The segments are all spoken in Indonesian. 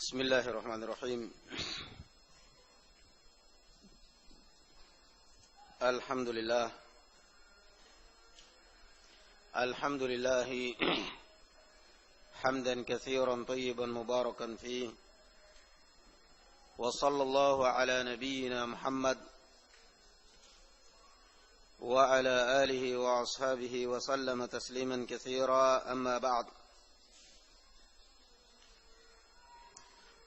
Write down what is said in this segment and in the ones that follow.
Bismillahirrahmanirrahim. Alhamdulillah. Alhamdulillah hamdan katsiran tayyiban mubarakan fihi. Wa sallallahu ala nabiyyina Muhammad wa ala alihi wa ashabihi wa sallama tasliman katsira, amma ba'd.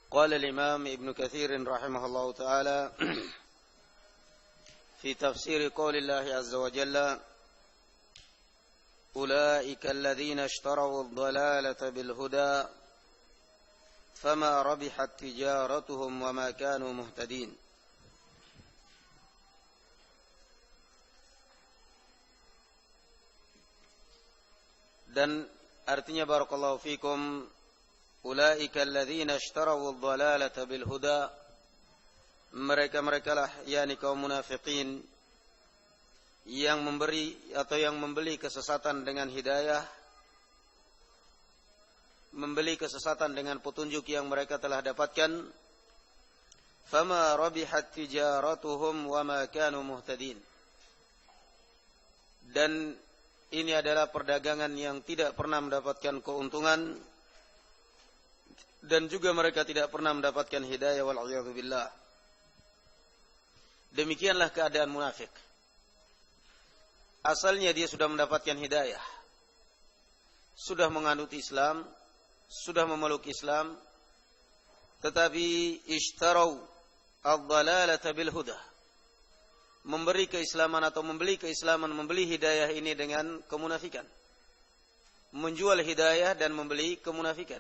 قال الإمام ابن كثير رحمه الله تعالى في تفسير قول الله عز وجل أولئك الذين اشتروا الضلالة بالهدى فما ربحت تجارتهم وما كانوا مهتدين. Dan artinya barakallahu fikum, ulaika alladzina ishtaraw ad-dhalalata bil huda, mereka-mereka lah yakni kaum munafiqin yang memberi atau yang membeli kesesatan dengan hidayah, membeli kesesatan dengan petunjuk yang mereka telah dapatkan. Fama rabihat tijaratuhum wa ma kanu muhtadin. Dan ini adalah perdagangan yang tidak pernah mendapatkan keuntungan, dan juga mereka tidak pernah mendapatkan hidayah, wal'iyadzu billah. Demikianlah keadaan munafik. Asalnya dia sudah mendapatkan hidayah, sudah menganut Islam, sudah memeluk Islam, tetapi ishtarau ad-dhalalata bil huda, memberi keislaman atau membeli keislaman, membeli hidayah ini dengan kemunafikan, menjual hidayah dan membeli kemunafikan.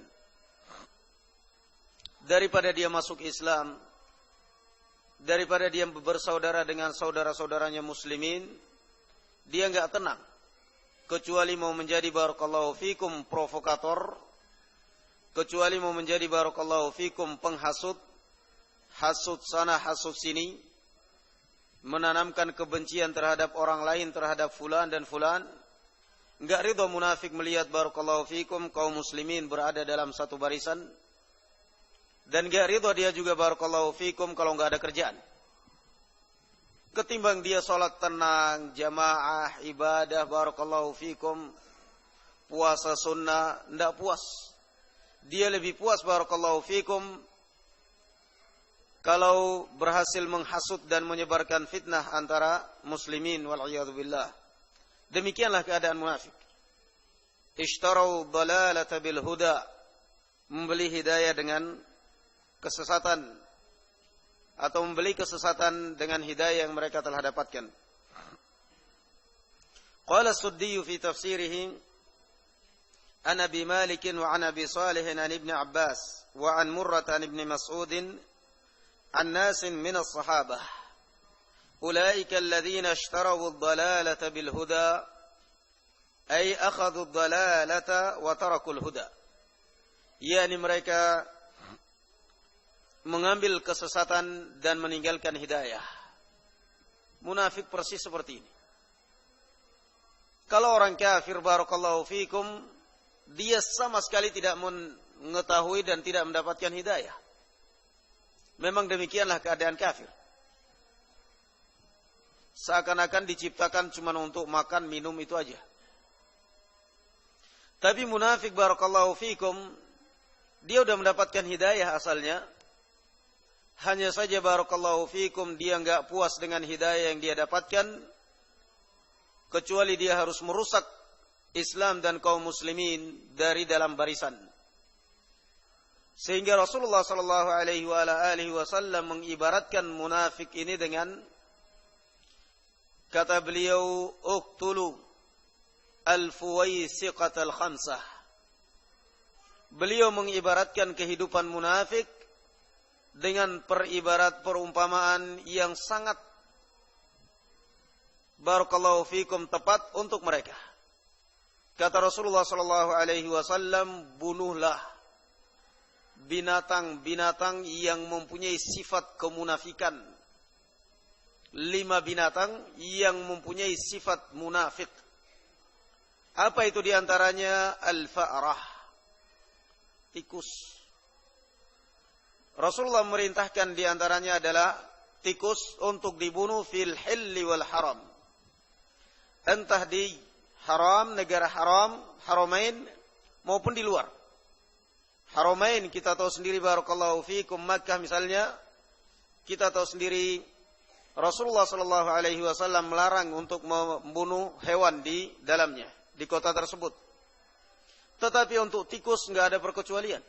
Daripada dia masuk Islam, daripada dia bersaudara dengan saudara-saudaranya muslimin, dia enggak tenang kecuali mau menjadi barakallahu fikum provokator, kecuali mau menjadi barakallahu fikum penghasut, hasut sana hasut sini, menanamkan kebencian terhadap orang lain, terhadap fulan dan fulan. Enggak ridha munafik melihat barakallahu fikum kaum muslimin berada dalam satu barisan. Dan gak ridho dia juga barakallahu fikum kalau gak ada kerjaan. Ketimbang dia sholat tenang, jamaah, ibadah, barakallahu fikum, puasa sunnah, ndak puas. Dia lebih puas barakallahu fikum kalau berhasil menghasut dan menyebarkan fitnah antara muslimin, wal'iyadzu billah. Demikianlah keadaan munafik. Ishtarau dhalalata bil huda, membeli hidayah dengan kesesatan, atau membeli kesesatan dengan hidayah yang mereka telah dapatkan. Qala As-Suddi fi tafsirihi an Abi Malik wa an Abi Salih an Ibn Abbas wa an Murrah an Ibn Mas'ud an nas min as-sahabah ulaika alladhina ishtaraw ad-dhalalata bil huda ay akhadhu ad-dhalalata wa taraku al-huda, yakni mereka mengambil kesesatan dan meninggalkan hidayah. Munafik persis seperti ini. Kalau orang kafir barakallahu fikum, dia sama sekali tidak mengetahui dan tidak mendapatkan hidayah. Memang demikianlah keadaan kafir. Seakan-akan diciptakan cuma untuk makan, minum itu aja. Tapi munafik barakallahu fikum, dia sudah mendapatkan hidayah asalnya. Hanya saja barakallahu fikum dia enggak puas dengan hidayah yang dia dapatkan, kecuali dia harus merusak Islam dan kaum muslimin dari dalam barisan. Sehingga Rasulullah sallallahu alaihi wasallam mengibaratkan munafik ini dengan, kata beliau, uqtulu al-fuwaisiqatal khamsah. Beliau mengibaratkan kehidupan munafik dengan perumpamaan yang sangat barakallahu fikum tepat untuk mereka. Kata Rasulullah sallallahu alaihi wasallam, bunuhlah binatang-binatang yang mempunyai sifat kemunafikan. 5 binatang yang mempunyai sifat munafik. Apa itu diantaranya? Al-fa'rah, tikus. Rasulullah merintahkan diantaranya adalah tikus untuk dibunuh fil hilli wal haram. Entah di haram, negara haram, haramain, maupun di luar. Haramain kita tahu sendiri barakallahu fikum, Makkah misalnya, kita tahu sendiri Rasulullah sallallahu alaihi wasallam melarang untuk membunuh hewan di dalamnya, di kota tersebut. Tetapi untuk tikus enggak ada perkecualian.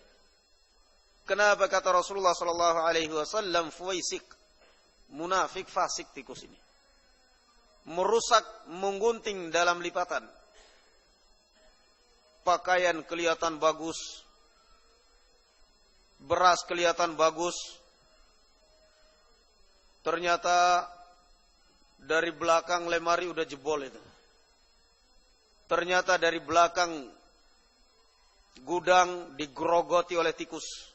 Kenapa kata Rasulullah sallallahu alaihi wasallam fuwaisik, munafik, fasik tikus ini. Merusak, menggunting dalam lipatan. Pakaian kelihatan bagus. Beras kelihatan bagus. Ternyata dari belakang lemari udah jebol itu. Ternyata dari belakang gudang digerogoti oleh tikus.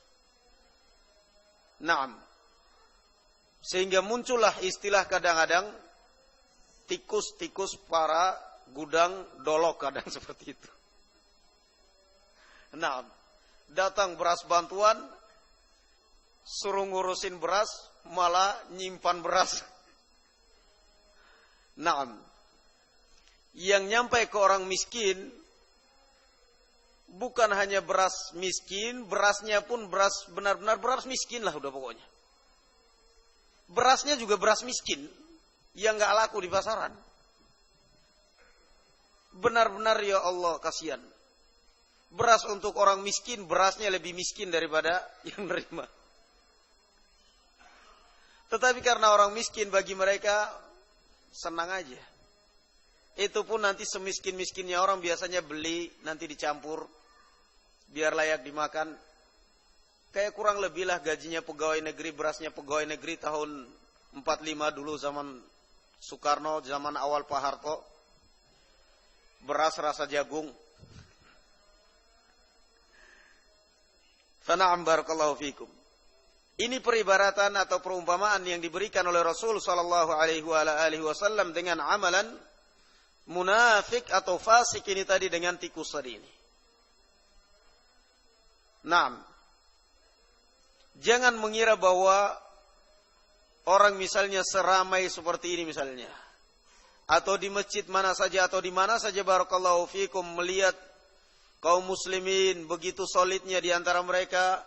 Naam. Sehingga muncullah istilah kadang-kadang tikus-tikus para gudang dolok kadang seperti itu. Naam. Datang beras bantuan, suruh ngurusin beras, malah nyimpan beras. Naam. Yang nyampe ke orang miskin bukan hanya beras miskin, berasnya pun beras benar-benar beras miskin lah udah pokoknya. Berasnya juga beras miskin yang enggak laku di pasaran. Benar-benar ya Allah kasihan. Beras untuk orang miskin, berasnya lebih miskin daripada yang nerima. Tetapi karena orang miskin bagi mereka senang aja. Itu pun nanti semiskin-miskinnya orang biasanya beli, nanti dicampur, biar layak dimakan. Kayak kurang lebih lah gajinya pegawai negeri, berasnya pegawai negeri tahun 45 dulu zaman Soekarno, zaman awal Pak Harto. Beras rasa jagung. Fana'am barakallahu fikum. Ini peribaratan atau perumpamaan yang diberikan oleh Rasul sallallahu alaihi wasallam dengan amalan munafik atau fasik ini tadi dengan tikus tadi ini. Naam. Jangan mengira bahwa orang misalnya seramai seperti ini misalnya, atau di masjid mana saja atau di mana saja barakallahu fikum melihat kaum muslimin begitu solidnya di antara mereka,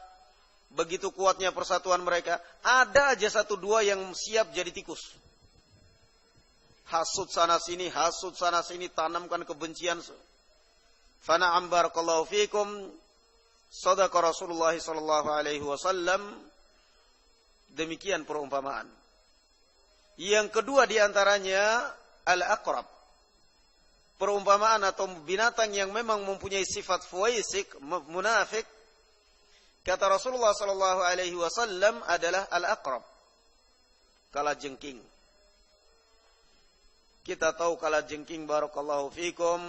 begitu kuatnya persatuan mereka, ada aja satu dua yang siap jadi tikus. Hasud sana sini, tanamkan kebencian. Fana'am barakallahu fikum, sadaqa Rasulullah sallallahu alaihi wasallam. Demikian perumpamaan. Yang kedua diantaranya al-aqrab. Perumpamaan atau binatang yang memang mempunyai sifat fuwaisik, munafik. Kata Rasulullah sallallahu alaihi wasallam adalah al-aqrab. Kalajengking. Kita tahu kalajengking barakallahu fikum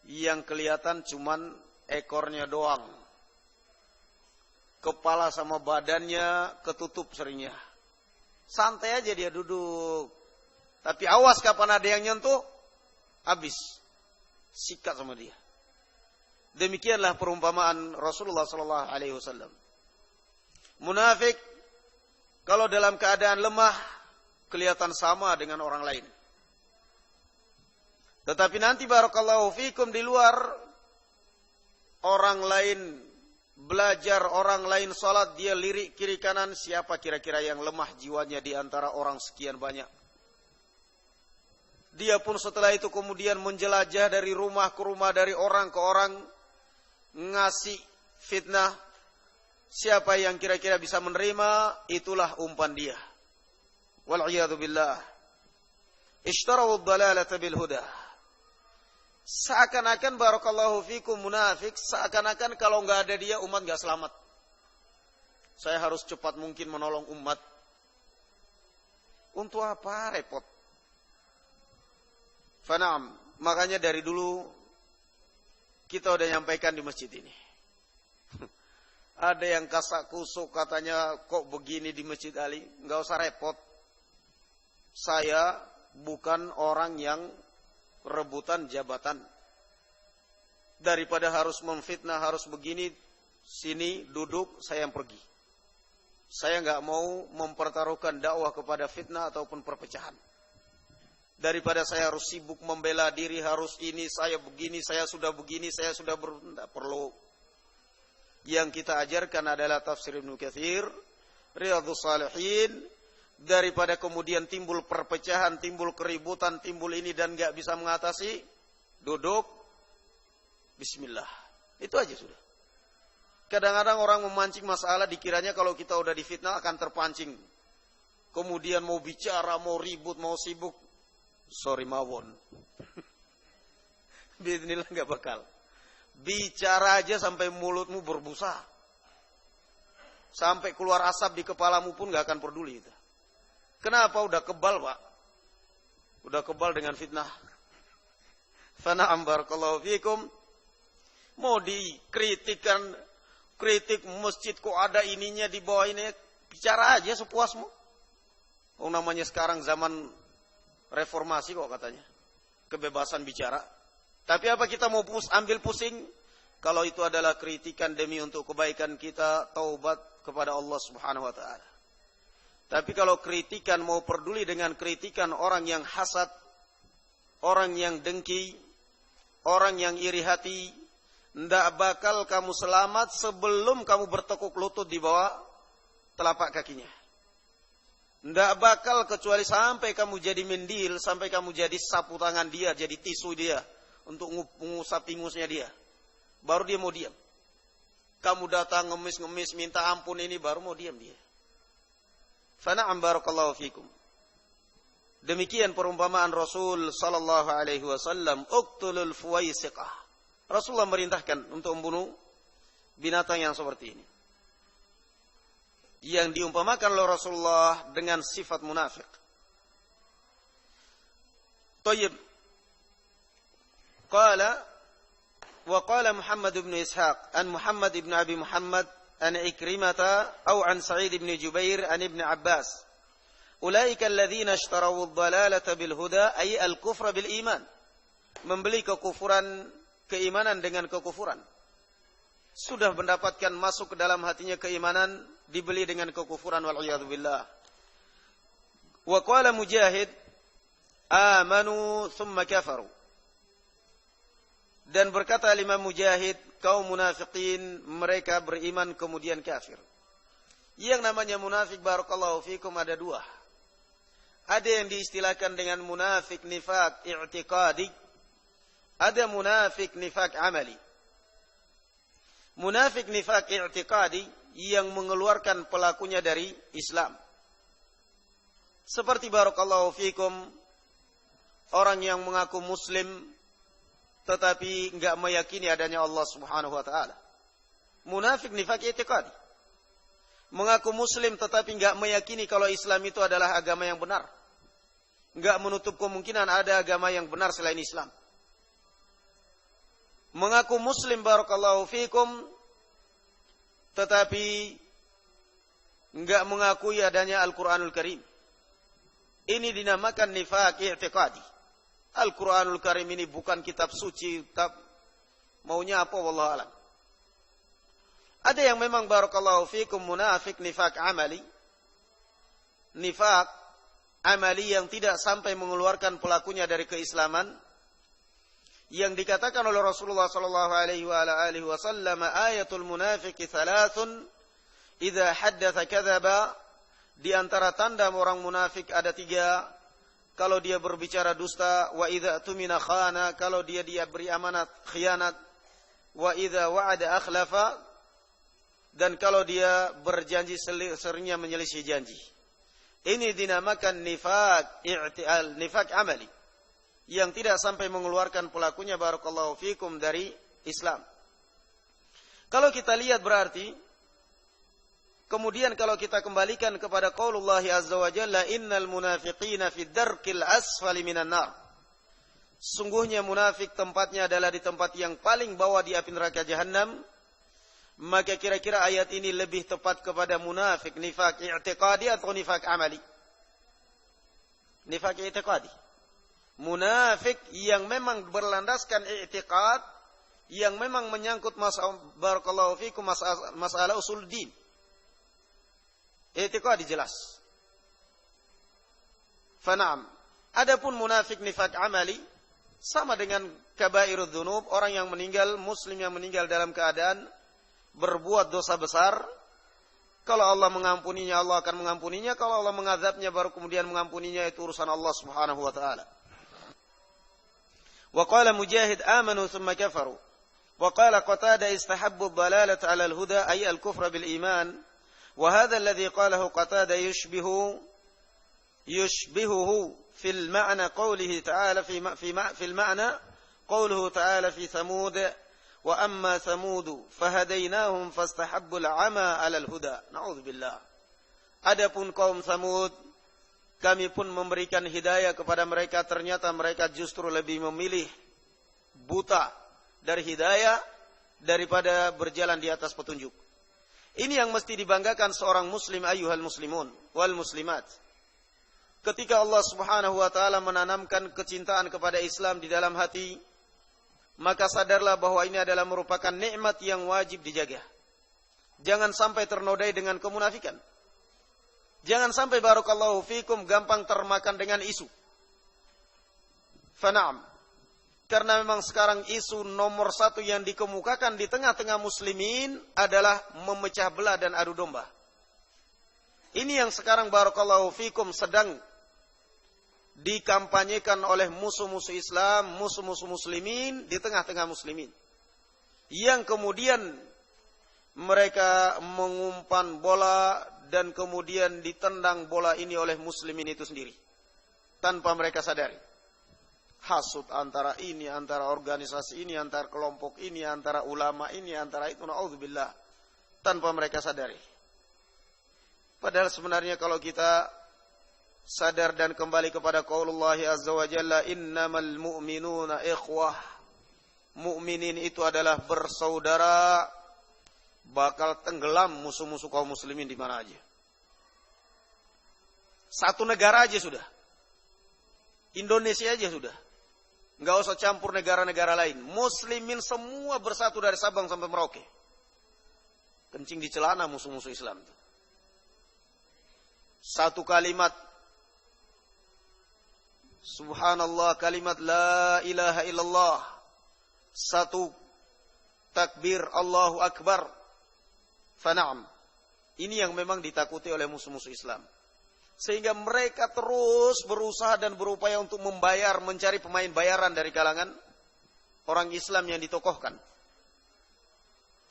yang kelihatan cuman ekornya doang. Kepala sama badannya ketutup seringnya. Santai aja dia duduk. Tapi awas kapan ada yang nyentuh, habis. Sikat sama dia. Demikianlah perumpamaan Rasulullah sallallahu alaihi wasallam. Munafik kalau dalam keadaan lemah kelihatan sama dengan orang lain. Tetapi nanti barakallahu fikum di luar, orang lain belajar, orang lain salat, dia lirik kiri kanan, siapa kira-kira yang lemah jiwanya di antara orang sekian banyak. Dia pun setelah itu kemudian menjelajah dari rumah ke rumah, dari orang ke orang, ngasih fitnah. Siapa yang kira-kira bisa menerima, itulah umpan dia. Wal'iyadu billah. Ishtarau ad-dalalata bil huda. Seakan-akan barakallahu fikum munafik, seakan-akan kalau enggak ada dia umat enggak selamat. Saya harus cepat mungkin menolong umat. Untuk apa repot? Fana'am, makanya dari dulu kita udah nyampaikan di masjid ini. Ada yang kasak kusuk katanya kok begini di Masjid Ali, enggak usah repot. Saya bukan orang yang rebutan jabatan. Daripada harus memfitnah, harus begini, sini duduk, saya yang pergi. Saya nggak mau mempertaruhkan dakwah kepada fitnah ataupun perpecahan. Daripada saya harus sibuk membela diri, harus ini, saya begini, saya sudah begini, saya sudah tidak perlu. Yang kita ajarkan adalah tafsir Ibnu Katsir, Riyadhus Shalihin, daripada kemudian timbul perpecahan, timbul keributan, timbul ini dan nggak bisa mengatasi, duduk, bismillah. Itu aja sudah. Kadang-kadang orang memancing masalah dikiranya kalau kita udah difitnah akan terpancing. Kemudian mau bicara, mau ribut, mau sibuk. Sorry mawon. Bismillah nggak bakal. Bicara aja sampai mulutmu berbusa. Sampai keluar asap di kepalamu pun nggak akan peduli itu. Kenapa? Udah kebal, Pak. Udah kebal dengan fitnah. Fana'am barakallahu fikum. Mau dikritikan, kritik masjid kok ada ininya di bawah ini, bicara aja sepuasmu. Oh, namanya sekarang zaman reformasi kok katanya. Kebebasan bicara. Tapi apa kita mau ambil pusing? Kalau itu adalah kritikan demi untuk kebaikan kita, taubat kepada Allah Subhanahu wa taala. Tapi kalau kritikan mau peduli dengan kritikan orang yang hasad, orang yang dengki, orang yang iri hati, ndak bakal kamu selamat sebelum kamu bertekuk lutut di bawah telapak kakinya. Ndak bakal kecuali sampai kamu jadi mendil, sampai kamu jadi sapu tangan dia, jadi tisu dia untuk mengusap ingusnya dia. Baru dia mau diam. Kamu datang ngemis-ngemis minta ampun ini baru mau diam dia. Fana'am barakallahu fikum. Demikian perumpamaan Rasul sallallahu alaihi wasallam, uqtulul fuwaisiqah. Rasulullah merintahkan untuk membunuh binatang yang seperti ini. Yang diumpamakan oleh Rasulullah dengan sifat munafik. Tayyib. Qala Muhammad bin Ishaq an Muhammad bin Abi Muhammad an Ikrimata atau an Sa'id bin Jubair an Ibn Abbas. Ulaika alladhina ishtaraw ad-dalalata bil huda ay al-kufra bil iman. Membeli kekufuran, keimanan dengan kekufuran. Sudah mendapatkan masuk ke dalam hatinya keimanan, dibeli dengan kekufuran, wal'iyadu billah. Wa qala Mujahid, amanu thumma kafaru. Dan berkata Imam Mujahid, kaum munafikin, mereka beriman kemudian kafir. Yang namanya munafik, barakallahu fikum, ada dua. Ada yang diistilahkan dengan munafik nifak i'tiqadi, ada munafik nifak amali. Munafik nifak i'tiqadi yang mengeluarkan pelakunya dari Islam. Seperti barakallahu fikum, orang yang mengaku muslim tetapi enggak meyakini adanya Allah Subhanahu wa taala. Munafik nifak i'tiqadi. Mengaku muslim tetapi enggak meyakini kalau Islam itu adalah agama yang benar. Enggak menutup kemungkinan ada agama yang benar selain Islam. Mengaku muslim barakallahu fikum tetapi enggak mengakui adanya Al-Qur'anul Karim. Ini dinamakan nifaq i'tiqadi. Al-Qur'anul Karim ini bukan kitab suci, kitab maunya apa wallahu alam. Ada yang memang barakallahu fikum munafik nifaq amali. Nifaq amali yang tidak sampai mengeluarkan pelakunya dari keislaman. Yang dikatakan oleh Rasulullah sallallahu alaihi wasallam, ayatul munafiqi thalathun, idza haddatsa kadzaba. Di antara tanda orang munafik ada tiga. Kalau dia berbicara dusta, wa idza tumina khana, kalau dia beri amanat khianat, wa idza wa'ada akhlafa, dan kalau dia berjanji seringnya menyelisih janji. Ini dinamakan nifaq i'tial, nifaq amali, yang tidak sampai mengeluarkan pelakunya barakallahu fikum dari Islam. Kalau kita lihat berarti, kemudian kalau kita kembalikan kepada qaulullah azza wa jalla, innal munafiqina fid darkil asfali minan nar. Sungguhnya munafik tempatnya adalah di tempat yang paling bawah di api neraka jahanam. Maka kira-kira ayat ini lebih tepat kepada munafik nifaq i'tiqadi atau nifaq amali? Nifaq i'tiqadi. Munafik yang memang berlandaskan i'tiqad, yang memang menyangkut masalah barakallahu fikum masalah usul din. I'tiqadi jelas. Fana'am. Adapun munafik nifaq amali sama dengan kabairudz dzunub, orang yang meninggal, muslim yang meninggal dalam keadaan berbuat dosa besar. Kalau Allah mengampuninya, Allah akan mengampuninya. Kalau Allah mengazabnya, baru kemudian mengampuninya, itu urusan Allah Subhanahu wa taala. Wa qala Mujahid amanu thumma kafaru. Wa qala Qatadah istahabbu ad-dalalata 'ala al-huda ay al-kufra bil iman. Wa hadha alladhi qalahu Qatadah yushbihuhu fil ma'na qawlihi ta'ala fil ma'na qawluhu ta'ala fi Thamud wa amma Thamud fahadainahum fastahabbul 'ama 'ala al-huda. Na'udzubillah. Adapun kaum Thamud, kami pun memberikan hidayah kepada mereka, ternyata mereka justru lebih memilih buta dari hidayah daripada berjalan di atas petunjuk. Ini yang mesti dibanggakan seorang muslim, ayyuhal muslimun wal muslimat. Ketika Allah Subhanahu wa taala menanamkan kecintaan kepada Islam di dalam hati, maka sadarlah bahwa ini adalah merupakan nikmat yang wajib dijaga. Jangan sampai ternodai dengan kemunafikan. Jangan sampai barakallahu fikum gampang termakan dengan isu. Fana'am. Karena memang sekarang isu nomor satu yang dikemukakan di tengah-tengah muslimin adalah memecah belah dan adu domba. Ini yang sekarang barakallahu fikum sedang dikampanyekan oleh musuh-musuh Islam, musuh-musuh muslimin di tengah-tengah muslimin. Yang kemudian mereka mengumpan bola dan kemudian ditendang bola ini oleh muslimin itu sendiri. Tanpa mereka sadari. Hasud antara ini, antara organisasi ini, antara kelompok ini, antara ulama ini, antara itu, na'udzubillah. Tanpa mereka sadari. Padahal sebenarnya kalau kita sadar dan kembali kepada qaulullah azza wa jalla, innamal mu'minuna ikhwah. Mukminin itu adalah bersaudara, bakal tenggelam musuh-musuh kaum muslimin di mana aja. Satu negara aja sudah. Indonesia aja sudah. Enggak usah campur negara-negara lain. Muslimin semua bersatu dari Sabang sampai Merauke. Kencing di celana musuh-musuh Islam. Satu kalimat Subhanallah, kalimat la ilaha illallah. Satu takbir Allahu Akbar. Fana'am. Ini yang memang ditakuti oleh musuh-musuh Islam. Sehingga mereka terus berusaha dan berupaya untuk membayar, mencari pemain bayaran dari kalangan orang Islam yang ditokohkan.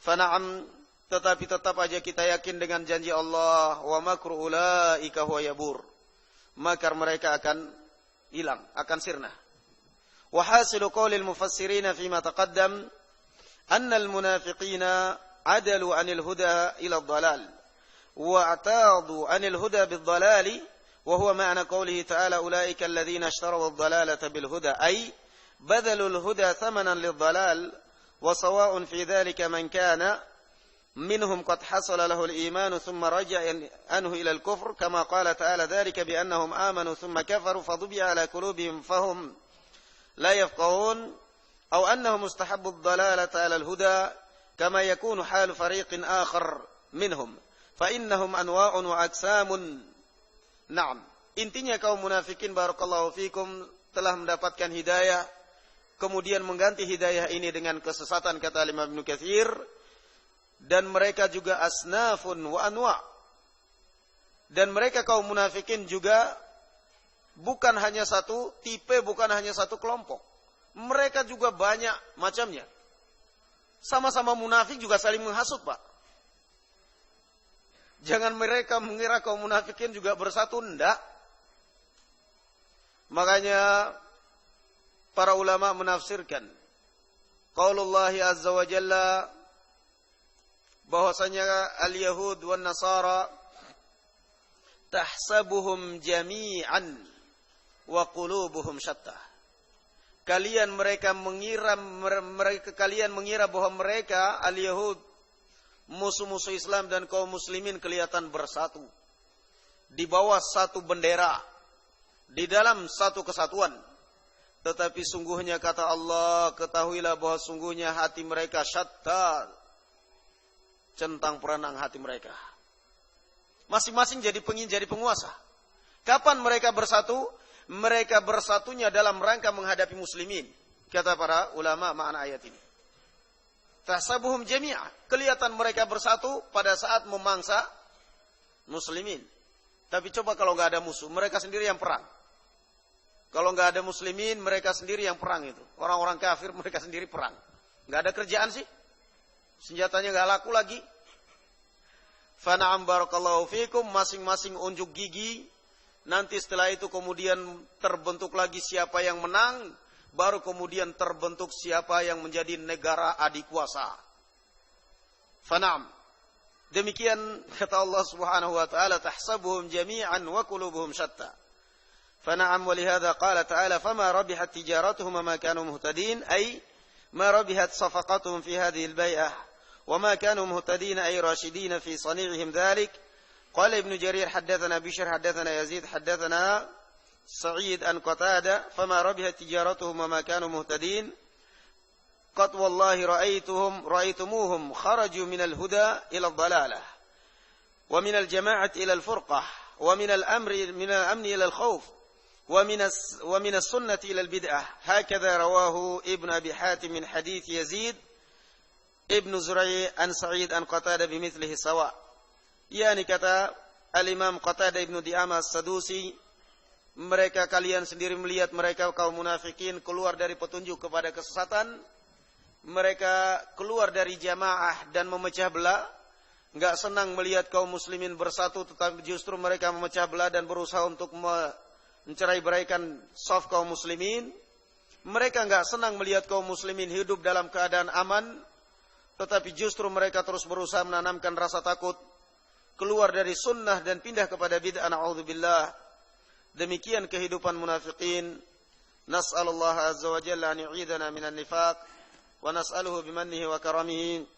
Fana'am, tetapi tetap aja kita yakin dengan janji Allah, wa makru ulaika huwa yabur. Makar mereka akan hilang, akan sirna. Wa hasilu qaulil mufassirin fima taqaddam anna al-munafiqina adalu 'anil huda ila ad-dhalal. واعتاضوا عن الهدى بالضلال وهو معنى قوله تعالى أولئك الذين اشتروا الضلالة بالهدى أي بذلوا الهدى ثمنا للضلال وسواء في ذلك من كان منهم قد حصل له الإيمان ثم رجع عنه إلى الكفر كما قال تعالى ذلك بأنهم آمنوا ثم كفروا فطبع على قلوبهم فهم لا يفقهون أو أنهم استحبوا الضلالة على الهدى كما يكون حال فريق آخر منهم فإنهم أنواع وأقسام. Naam. Intinya kaum munafikin barakallahu fikum telah mendapatkan hidayah, kemudian mengganti hidayah ini dengan kesesatan, kata Imam Ibnu Katsir, dan mereka juga asnafun wa anwa'. Dan mereka kaum munafikin juga bukan hanya satu tipe, bukan hanya satu kelompok. Mereka juga banyak macamnya. Sama-sama munafik juga saling menghasut, Pak. Jangan mereka mengira kaum munafikin juga bersatu, enggak. Makanya para ulama menafsirkan qaulullah azza wa jalla bahwasanya al-yahud wan nasara tahsabuhum jami'an wa qulubuhum syattah. Kalian mengira bahwa mereka al-yahud, musuh-musuh Islam dan kaum muslimin kelihatan bersatu di bawah satu bendera, di dalam satu kesatuan. Tetapi sungguhnya kata Allah, ketahuilah bahwa sungguhnya hati mereka syatta, centang perenang hati mereka. Masing-masing ingin jadi penguasa. Kapan mereka bersatu? Mereka bersatunya dalam rangka menghadapi muslimin. Kata para ulama makna ayat ini. Tahsabuhum jami'a. Kelihatan mereka bersatu pada saat memangsa muslimin. Tapi coba kalau nggak ada musuh, mereka sendiri yang perang. Kalau nggak ada muslimin, mereka sendiri yang perang itu. Orang-orang kafir mereka sendiri perang. Nggak ada kerjaan sih. Senjatanya nggak laku lagi. Fana'am barakallahu fikum, masing-masing unjuk gigi. Nanti setelah itu kemudian terbentuk lagi siapa yang menang, baru kemudian terbentuk siapa yang menjadi negara adikuasa. Fana'am. Demikian kata Allah Subhanahu wa taala, tahsabuhum jami'an wa qulubuhum syatta. Fana'am walihada qala ta'ala fama rabihat tijaratuhum wa ma kanu muhtadin ay ma rabihat safaqatuhum fi hadhihi al-bai'ah wa ma kanu muhtadin ay rashidin fi sani'ihim dhalik. قال ابن جرير حدثنا بشر حدثنا يزيد حدثنا سعيد عن قتادة فما ربحت تجارتهم وما كانوا مهتدين قد والله رأيتموهم خرجوا من الهدى إلى الضلالة ومن الجماعة إلى الفرقة ومن الأمن إلى الخوف ومن السنة إلى البدعة هكذا رواه ابن أبي حاتم من حديث يزيد ابن زريع عن سعيد عن قتادة بمثله سواء. Yani kata Al-Imam Qatadah Ibnu Di'amah As-Sadusi, mereka kalian sendiri melihat mereka kaum munafikin keluar dari petunjuk kepada kesesatan, mereka keluar dari jamaah dan memecah belah, enggak senang melihat kaum muslimin bersatu, tetapi justru mereka memecah belah dan berusaha untuk mencerai-beraikan saf kaum muslimin. Mereka enggak senang melihat kaum muslimin hidup dalam keadaan aman, tetapi justru mereka terus berusaha menanamkan rasa takut, keluar dari sunnah dan pindah kepada bid'ah, na'udzubillah. Demikian kehidupan munafiqin. Nas'alullah azza wa jalla an yu'idana minan nifaq wa nas'aluhu bimannihi wa karamihi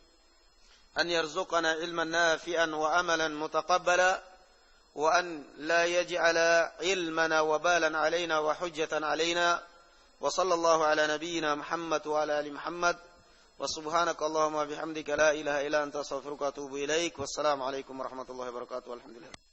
an yarzuqana ilman nafi'an wa amalan mutaqabbala wa an la yaj'ala ilmana wabalan alaina wa hujjatan alaina wa sallallahu ala nabiyyina Muhammad wa ala ali Muhammad. وسبحانك اللهم وبحمدك لا إله إلا أنت أستغفرك وأتوب إليك والسلام عليكم ورحمة الله وبركاته والحمد لله.